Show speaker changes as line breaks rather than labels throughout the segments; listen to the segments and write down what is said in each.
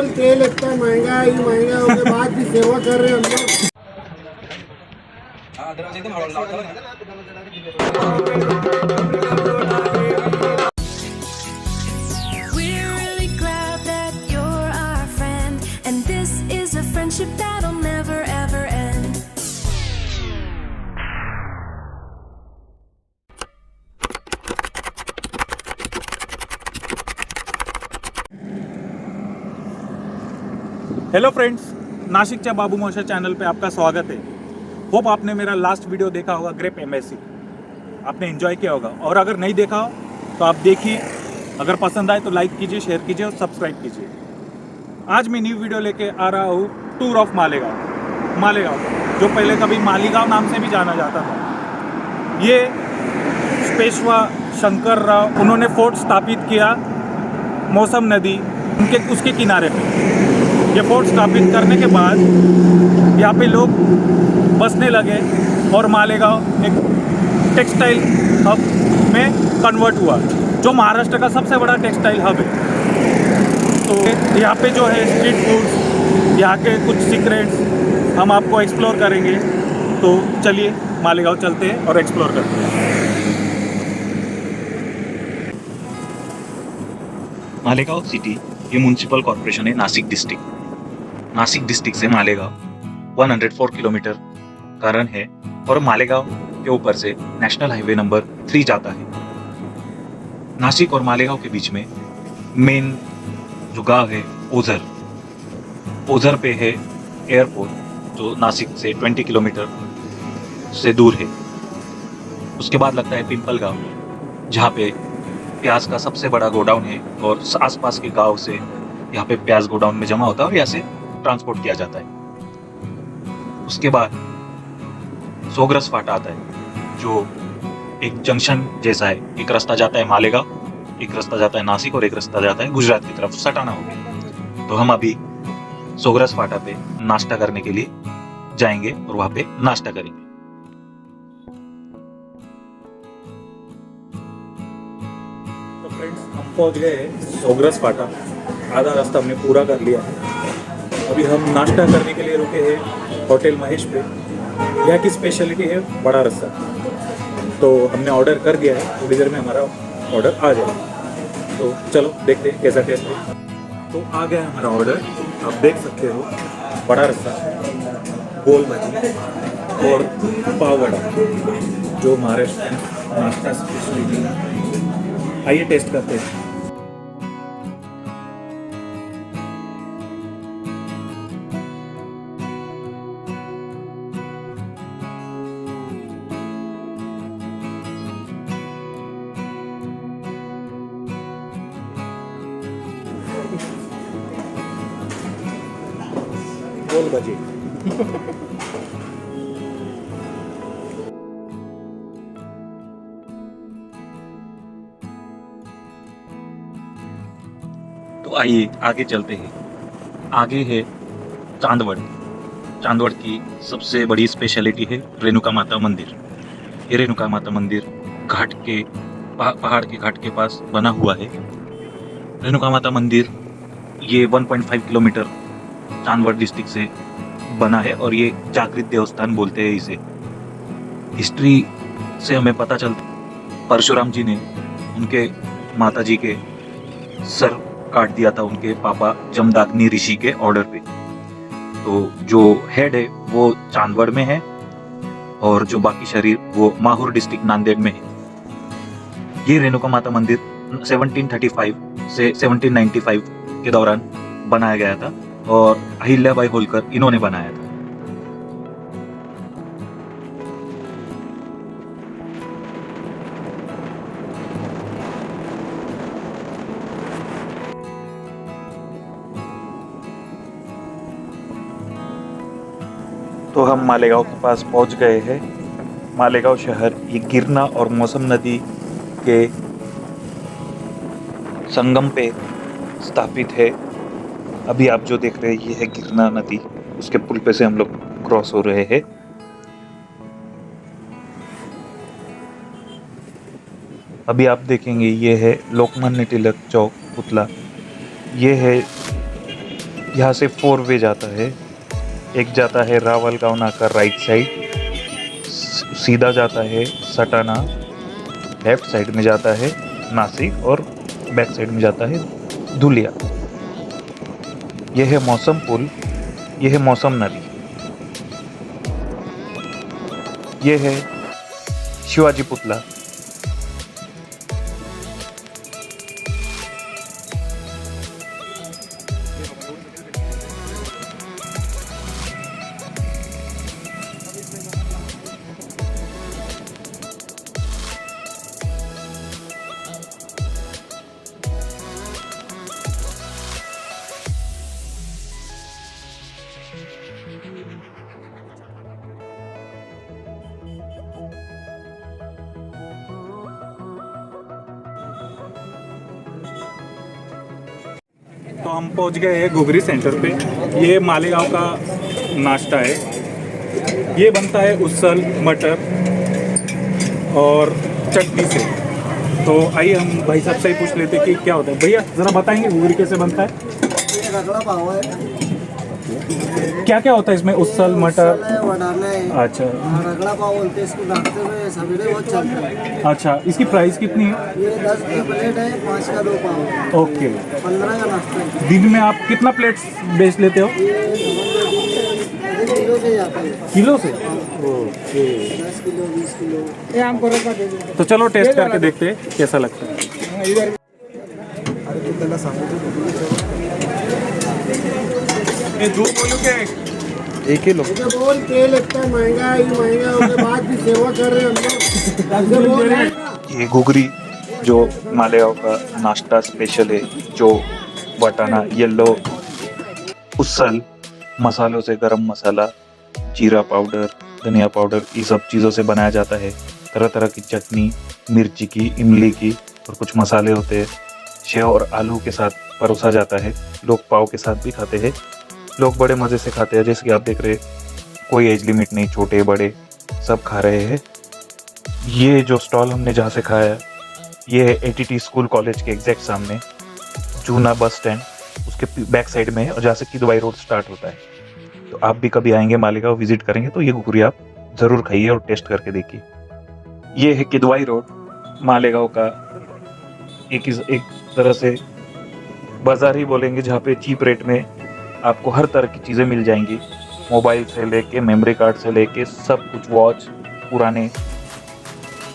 Petrol तेल इतना महंगा ही महंगा होने बाद भी सेवा कर रहे हैं हम लोग।
We're really glad that you're our friend, and this is a friendship that'll never ever end.
Hello friends, नासिकच्या बाबू मोशा चैनल पे आपका स्वागत है। होप आपने मेरा लास्ट वीडियो देखा होगा ग्रेप एम्बेसी, आपने एंजॉय किया होगा। और अगर नहीं देखा हो तो आप देखिए, अगर पसंद आए तो लाइक कीजिए, शेयर कीजिए और सब्सक्राइब कीजिए। आज मैं न्यू वीडियो लेके आ रहा हूँ टूर ऑफ मालेगांव, जो पहले कभी मालीगांव नाम से भी जाना जाता था। ये पेशवा शंकर राव, उन्होंने फोर्ट स्थापित किया मौसम नदी उसके किनारे पे। ये फोर्ट स्थापित करने के बाद यहाँ पे लोग बसने लगे और मालेगांव एक टेक्सटाइल हब में कन्वर्ट हुआ, जो महाराष्ट्र का सबसे बड़ा टेक्सटाइल हब है। तो यहाँ पे जो है स्ट्रीट फूड्स, यहाँ के कुछ सीक्रेट्स हम आपको एक्सप्लोर करेंगे। तो चलिए मालेगांव चलते हैं और एक्सप्लोर करते हैं।
मालेगांव सिटी ये म्यूनिसिपल कॉर्पोरेशन है नासिक डिस्ट्रिक्ट से मालेगांव 104 किलोमीटर का रन है और मालेगांव के ऊपर से नेशनल हाईवे नंबर 3 जाता है। नासिक और मालेगांव के बीच में मेन जो गांव है ओझर पे है एयरपोर्ट, जो नासिक से 20 किलोमीटर से दूर है। उसके बाद लगता है पिंपलगांव, जहाँ पे प्याज का सबसे बड़ा गोडाउन है और आसपास के गांव से यहाँ पे प्याज गोडाउन में जमा होता है और यहाँ से ट्रांसपोर्ट किया जाता है। उसके बाद सोगरस फाटा आता है, जो एक जंक्शन जैसा है। एक रास्ता जाता है मालेगांव, एक रास्ता जाता है नासिक और एक रास्ता जाता है गुजरात की तरफ, सटाना हो गया। तो हम अभी सोगरस फाटा पे नाश्ता करने के लिए जाएंगे और वहां पे नाश्ता करेंगे।
तो फ्रेंड्स, हम पहुंच गए सोगरस फाटा। आधा रास्ता हमने पूरा कर लिया है। अभी हम नाश्ता करने के लिए रुके हैं होटल महेश पे। यहाँ की स्पेशलिटी है बड़ा रस्सा, तो हमने ऑर्डर कर दिया है। थोड़ी देर में हमारा ऑर्डर आ जाएगा। तो चलो देखते हैं कैसा टेस्ट है। तो आ गया हमारा ऑर्डर, आप देख सकते हो। बड़ा रस्सा, गोल भाजी और पाव वड़ा, जो महाराष्ट्र नाश्ता स्पेशलिटी है। आइए टेस्ट करते हैं। गोल भाजी
तो आइए आगे चलते हैं। आगे है चांदवड़ की सबसे बड़ी स्पेशलिटी है रेणुका माता मंदिर। ये रेणुका माता मंदिर घाट के पहाड़ के घाट के पास बना हुआ है। रेणुका माता मंदिर ये 1.5 किलोमीटर चांदवड़ डिस्ट्रिक्ट से बना है और ये जागृत देवस्थान बोलते हैं इसे। हिस्ट्री से हमें पता चलता परशुराम जी ने उनके माता जी के सर काट दिया था उनके पापा जमदाग्नि ऋषि के ऑर्डर पे। तो जो हेड है वो चांदवड़ में है और जो बाकी शरीर वो माहौर डिस्ट्रिक्ट नांदेड़ में है। ये रेणुका माता मंदिर 1735 से 1795 के दौरान बनाया गया था और अहिल्याबाई होलकर इन्होंने बनाया था।
तो हम मालेगांव के पास पहुंच गए हैं। मालेगांव शहर ये गिरना और मौसम नदी के संगम पे स्थापित है। अभी आप जो देख रहे हैं ये है गिरना नदी, उसके पुल पे से हम लोग क्रॉस हो रहे हैं। अभी आप देखेंगे ये है लोकमान्य तिलक चौक पुतला। ये है
यहाँ से 4 वे जाता है। एक जाता है रावल गाँव नाका राइट साइड, सीधा जाता है सटाना, लेफ्ट साइड में जाता है नासिक और बैक साइड में जाता है धुलिया। यह है मौसम पुल, यह है मौसम नदी, यह है शिवाजी पुतला।
तो हम पहुंच गए हैं घुघरी सेंटर पे। ये मालेगांव का नाश्ता है। ये बनता है उसल, मटर और चटनी से। तो आइए हम भाई साहब से ही पूछ लेते कि क्या होता है। भैया ज़रा बताएंगे घुघरी कैसे बनता है?
ये रगड़ा पाव है।
क्या क्या होता है इसमें? उसल, मटर।
वडाना है।
अच्छा
रगड़ा पाव बोलते हैं इसको, नाश्ते में सवेरे बहुत चलता है।
अच्छा, इसकी प्राइस कितनी है?
ये 10 की प्लेट है, 5 का 2 पाव।
ओके।
15 का नाश्ता है।
दिन में आप कितना प्लेट्स बेच लेते हो?
ये किलो से जाता है।
किलो से? ओके।
10 किलो 20 किलो ये हमको रखा दे दो।
तो चलो टेस्ट करके देखते हैं कैसा लगता है।
अरे तू त्याला सांगतो
एक किलो।
बोल तेल इतना महंगा होने बाद भी सेवा कर रहे हैं हम लोग।
ये घुघरी जो मालेगांव का नाश्ता स्पेशल है, जो वटाना, येलो, उसल, मसालों से गरम मसाला, जीरा पाउडर, धनिया पाउडर, ये सब चीज़ों से बनाया जाता है। तरह तरह की चटनी, मिर्ची की, इमली की और कुछ मसाले होते हैं। सेव और आलू के साथ परोसा जाता है। लोग पाव के साथ भी खाते हैं। लोग बड़े मज़े से खाते हैं। जैसे कि आप देख रहे हैं, कोई एज लिमिट नहीं, छोटे बड़े सब खा रहे हैं। ये जो स्टॉल हमने जहाँ से खाया, ये है ATT स्कूल कॉलेज के एग्जैक्ट सामने, जूना बस स्टैंड, उसके बैक साइड में है, और जहाँ से किदवाई रोड स्टार्ट होता है। तो आप भी कभी आएंगे मालेगांव, विजिट करेंगे तो ये घुघरी आप ज़रूर खाइए और टेस्ट करके देखिए। ये है किदवाई रोड, मालेगांव का एक तरह से बाजार ही बोलेंगे, जहाँ पे चीप रेट में आपको हर तरह की चीज़ें मिल जाएंगी। मोबाइल से लेके, मेमोरी कार्ड से लेके सब कुछ, वॉच, पुराने,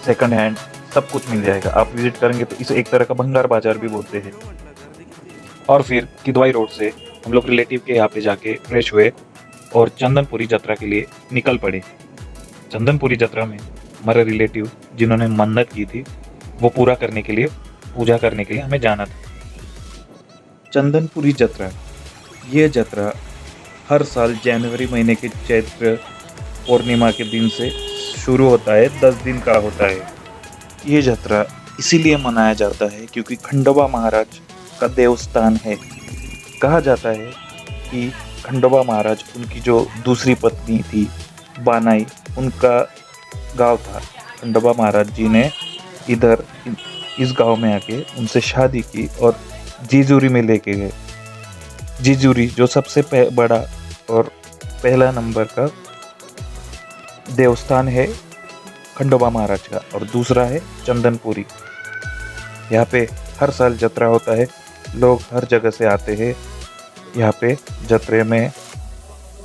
सेकंड हैंड, सब कुछ मिल जाएगा। आप विजिट करेंगे तो इसे एक तरह का भंगार बाजार भी बोलते हैं। और फिर किदवाई रोड से हम लोग रिलेटिव के यहाँ पे जाके फ्रेश हुए और चंदनपुरी यात्रा के लिए निकल पड़े। चंदनपुरी यात्रा में हमारे रिलेटिव जिन्होंने मन्नत की थी, वो पूरा करने के लिए, पूजा करने के लिए हमें जाना था। चंदनपुरी यात्रा, ये यात्रा हर साल जनवरी महीने के चैत्र पूर्णिमा के दिन से शुरू होता है, 10 दिन का होता है। ये यात्रा इसीलिए मनाया जाता है क्योंकि खंडोबा महाराज का देवस्थान है। कहा जाता है कि खंडोबा महाराज, उनकी जो दूसरी पत्नी थी बानाई, उनका गांव था। खंडोबा महाराज जी ने इधर इस गांव में आके उनसे शादी की और जीजूरी में लेके गए। जीजूरी जो सबसे बड़ा और पहला नंबर का देवस्थान है खंडोबा महाराज का, और दूसरा है चंदनपुरी। यहाँ पे हर साल यात्रा होता है। लोग हर जगह से आते हैं यहाँ पे यात्रा में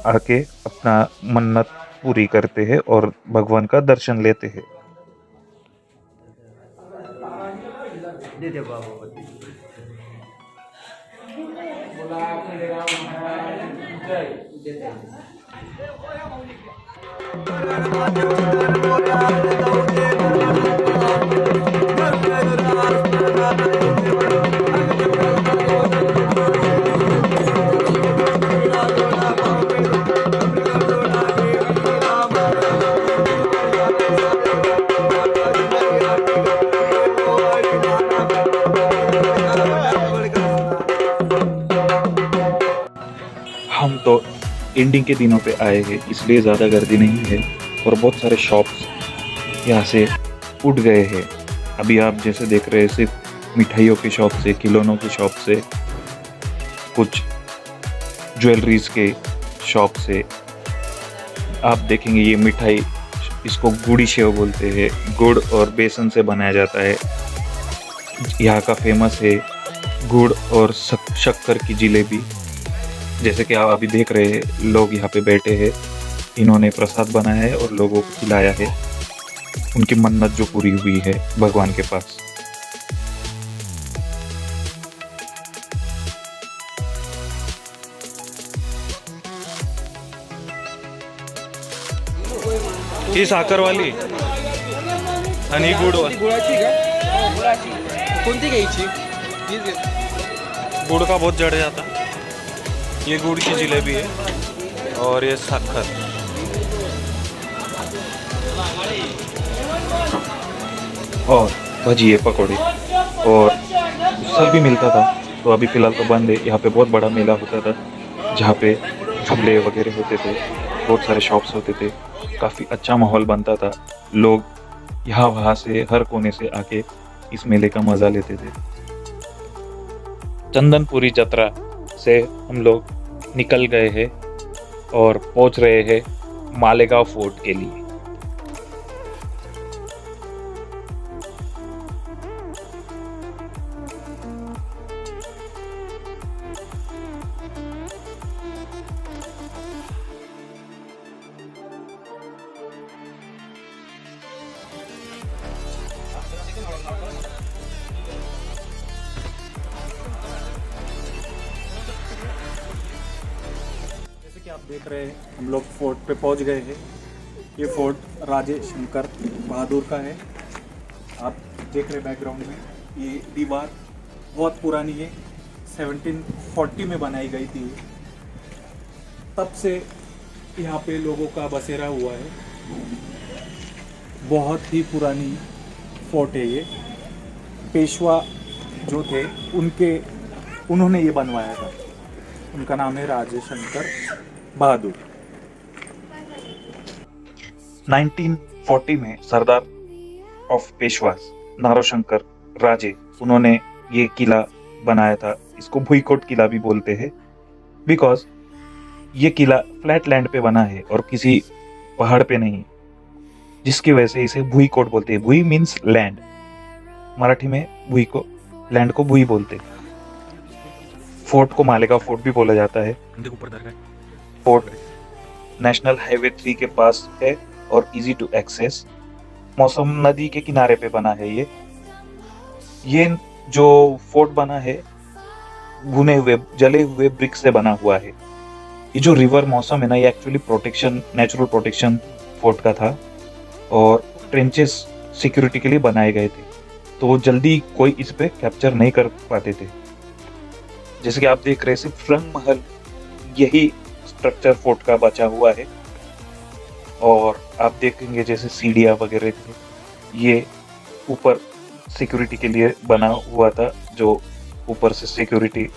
आके अपना मन्नत पूरी करते हैं और भगवान का दर्शन लेते हैं। हम तो एंडिंग के दिनों पे आए हैं, इसलिए ज़्यादा गर्दी नहीं है और बहुत सारे शॉप्स यहाँ से उठ गए हैं। अभी आप जैसे देख रहे हैं, सिर्फ मिठाइयों की शॉप से, खिलौनों की शॉप से, कुछ ज्वेलरीज के शॉप से। आप देखेंगे ये मिठाई, इसको गुड़ी शेव बोलते हैं, गुड़ और बेसन से बनाया जाता है। यहाँ का फेमस है गुड़ और शक्कर की जिलेबी। जैसे कि आप अभी देख रहे हैं, लोग यहाँ पे बैठे हैं, इन्होंने प्रसाद बनाया है और लोगों को खिलाया है, उनकी मन्नत जो पूरी हुई है भगवान के पास।
ही साखर वाली आणि गुड
गुळाची का कोणती घ्यायची हीच घे.
गुड़ का बहुत जड़ जाता। ये गुड़ की जिलेबी है और ये साखर।
और भजिए पकौड़े और सब भी मिलता था। तो अभी फ़िलहाल तो बंद है। यहाँ पे बहुत बड़ा मेला होता था जहाँ पे झूले वगैरह होते थे, बहुत सारे शॉप्स होते थे, काफ़ी अच्छा माहौल बनता था। लोग यहाँ वहाँ से हर कोने से आके इस मेले का मज़ा लेते थे। चंदनपुरी जत्रा से हम लोग निकल गए हैं और पहुँच रहे हैं मालेगांव फोर्ट के लिए।
जैसे कि आप देख रहे हैं, हम लोग फोर्ट पे पहुंच गए हैं। ये फोर्ट राजे शंकर बहादुर का है। आप देख रहे बैकग्राउंड में, ये दीवार बहुत पुरानी है, 1740 में बनाई गई थी। तब से यहाँ पे लोगों का बसेरा हुआ है। बहुत ही पुरानी फोर्ट है ये। पेशवा जो थे उन्होंने ये बनवाया था। उनका नाम है राजे शंकर बहादुर।
1940 में सरदार ऑफ पेशवास नारोशंकर राजे, उन्होंने ये किला बनाया था। इसको भुईकोट किला भी बोलते हैं, बिकॉज ये किला फ्लैट लैंड पे बना है और किसी पहाड़ पे नहीं, जिसकी वजह से इसे भुईकोट बोलते हैं। भुई मीन्स लैंड, मराठी में भुई को, लैंड को भुई बोलते हैं। फोर्ट को मालेगांव फोर्ट भी बोला जाता है। फोर्ट नेशनल हाईवे 3 के पास है और इजी टू एक्सेस। मौसम नदी के किनारे पे बना है ये जो फोर्ट बना है भुने हुए जले हुए ब्रिक से बना हुआ है। ये जो रिवर मौसम है ना, ये actually protection, natural protection fort का था और ट्रेंचेस सिक्योरिटी के लिए बनाए गए थे, तो जल्दी कोई इस पे कैप्चर नहीं कर पाते थे। जैसे कि आप देख रहे हैं, सिर्फ रंग महल यही स्ट्रक्चर फोर्ट का बचा हुआ है। और आप देखेंगे जैसे सीढ़ियाँ वगैरह थे, ये ऊपर सिक्योरिटी के लिए बना हुआ था, जो ऊपर से सिक्योरिटी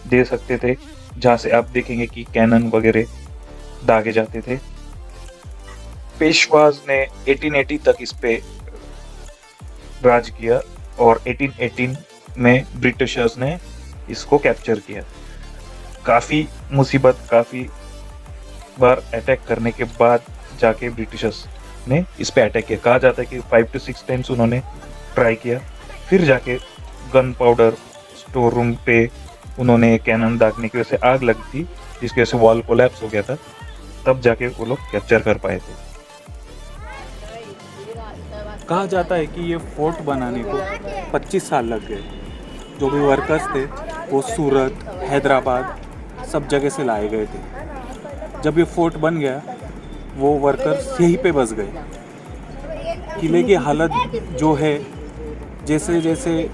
दे सकते थे, जहाँ से आप देखेंगे कि कैनन वगैरह दागे जाते थे। पेशवाज ने 1880 तक इस पे राज किया और 1818 में ब्रिटिशर्स ने इसको कैप्चर किया। काफ़ी मुसीबत, काफ़ी बार अटैक करने के बाद जाके ब्रिटिशर्स ने इस पे अटैक किया। कहा जाता है कि 5 to 6 टाइम्स उन्होंने ट्राई किया, फिर जाके गन पाउडर स्टोर रूम पे उन्होंने कैनन दागने की वजह से आग लगी थी, जिसकी वजह से वॉल कोलैप्स हो गया था, तब जाके वो लोग कैप्चर कर पाए थे।
कहा जाता है कि ये फोर्ट बनाने को 25 साल लग गए। जो भी वर्कर्स थे वो सूरत, हैदराबाद सब जगह से लाए गए थे। जब ये फोर्ट बन गया, वो वर्कर्स यहीं पे बस गए। किले की हालत जो है, जैसे जैसे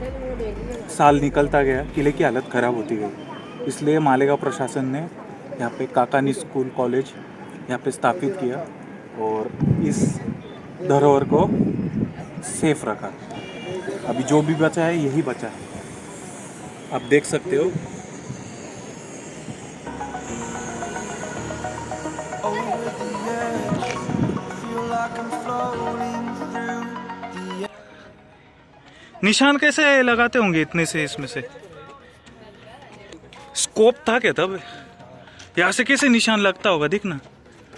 साल निकलता गया, किले की हालत ख़राब होती गई। इसलिए मालेगांव प्रशासन ने यहाँ पे काकानी स्कूल कॉलेज यहाँ पे स्थापित किया और इस धरोहर को सेफ रखा। अभी जो भी बचा है यही बचा है, आप देख सकते हो। निशान कैसे लगाते होंगे इतने से? इसमें से स्कोप था क्या तब? यहाँ से कैसे निशान लगता होगा, दिखना।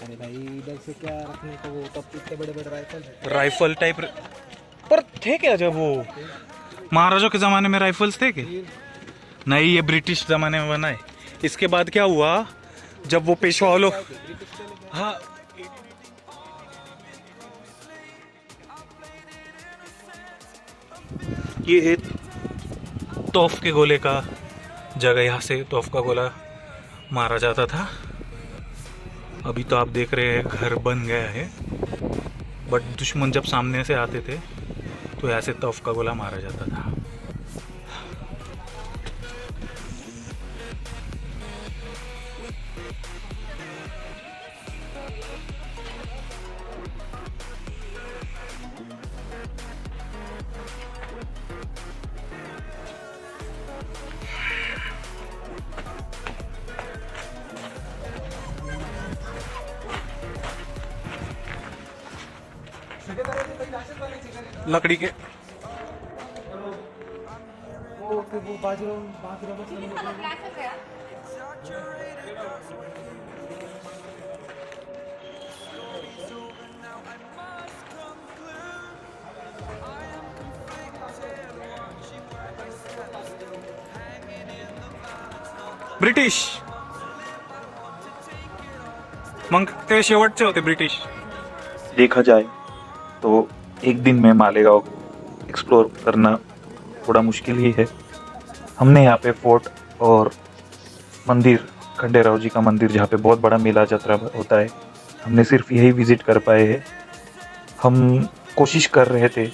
अरे भाई इधर से क्या रखने को, वो तब इतने बड़े बड़े राइफल है।
राइफल टाइप पर थे क्या जब वो महाराजों के ज़माने में राइफल्स थे क्या? नहीं, ये ब्रिटिश ज़माने में बना है। इसके बाद क्या हुआ, जब वो पेशवा लोग, हाँ, ये है तोफ के गोले का जगह। यहाँ से तोफ का गोला मारा जाता था। अभी तो आप देख रहे हैं घर बन गया है, बट दुश्मन जब सामने से आते थे तो यहाँ से तोफ का गोला मारा जाता था। लकड़ी के
वो बाजू
ब्रिटिश मग ते शेवटचे होते ब्रिटिश।
देखा जाए तो एक दिन में मालेगांव एक्सप्लोर करना थोड़ा मुश्किल ही है। हमने यहाँ पे फोर्ट और मंदिर, खंडेराव जी का मंदिर जहाँ पे बहुत बड़ा मेला यात्रा होता है, हमने सिर्फ यही विज़िट कर पाए हैं। हम कोशिश कर रहे थे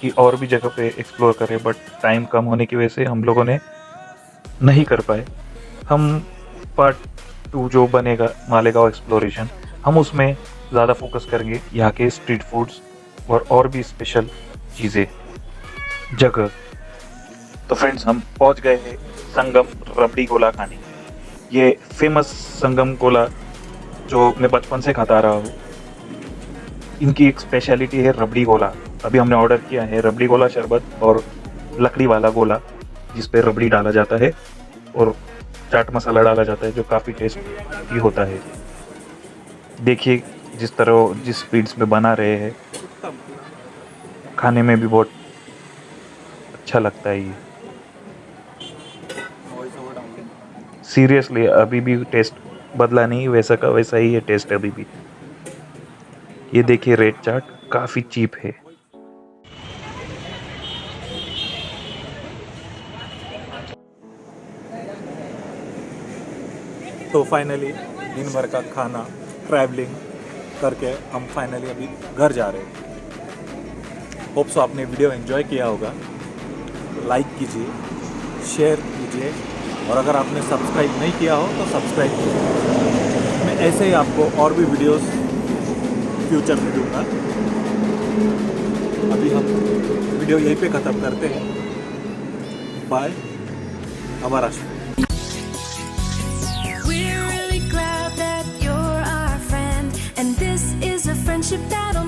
कि और भी जगह पे एक्सप्लोर करें, बट टाइम कम होने की वजह से हम लोगों ने नहीं कर पाए। हम पार्ट 2 जो बनेगा मालेगांव एक्सप्लोरेशन, हम उसमें ज़्यादा फोकस करेंगे यहाँ के स्ट्रीट फूड्स और भी स्पेशल चीज़ें, जगह। तो फ्रेंड्स, हम पहुँच गए हैं संगम रबड़ी गोला खाने। ये फेमस संगम गोला जो मैं बचपन से खाता आ रहा हूँ। इनकी एक स्पेशलिटी है रबड़ी गोला। अभी हमने ऑर्डर किया है रबड़ी गोला शरबत और लकड़ी वाला गोला, जिस पे रबड़ी डाला जाता है और चाट मसाला डाला जाता है, जो काफ़ी टेस्टी होता है। देखिए जिस स्पीड्स में बना रहे हैं, खाने में भी बहुत अच्छा लगता है ये। सीरियसली अभी भी टेस्ट बदला नहीं, वैसा का वैसा ही है टेस्ट अभी भी। ये देखिए रेट चार्ट काफ़ी चीप है।
तो फाइनली दिन भर का खाना ट्रैवलिंग करके हम फाइनली अभी घर जा रहे हैं। होप सो आपने वीडियो एंजॉय किया होगा। लाइक कीजिए, शेयर कीजिए, और अगर आपने सब्सक्राइब नहीं किया हो तो सब्सक्राइब कीजिए। मैं ऐसे ही आपको और भी वीडियोस फ्यूचर में दूंगा। अभी हम वीडियो यहीं पे ख़त्म करते हैं। Bye, Maharashtra.
We're really glad that you're our friend, and this is a friendship that'll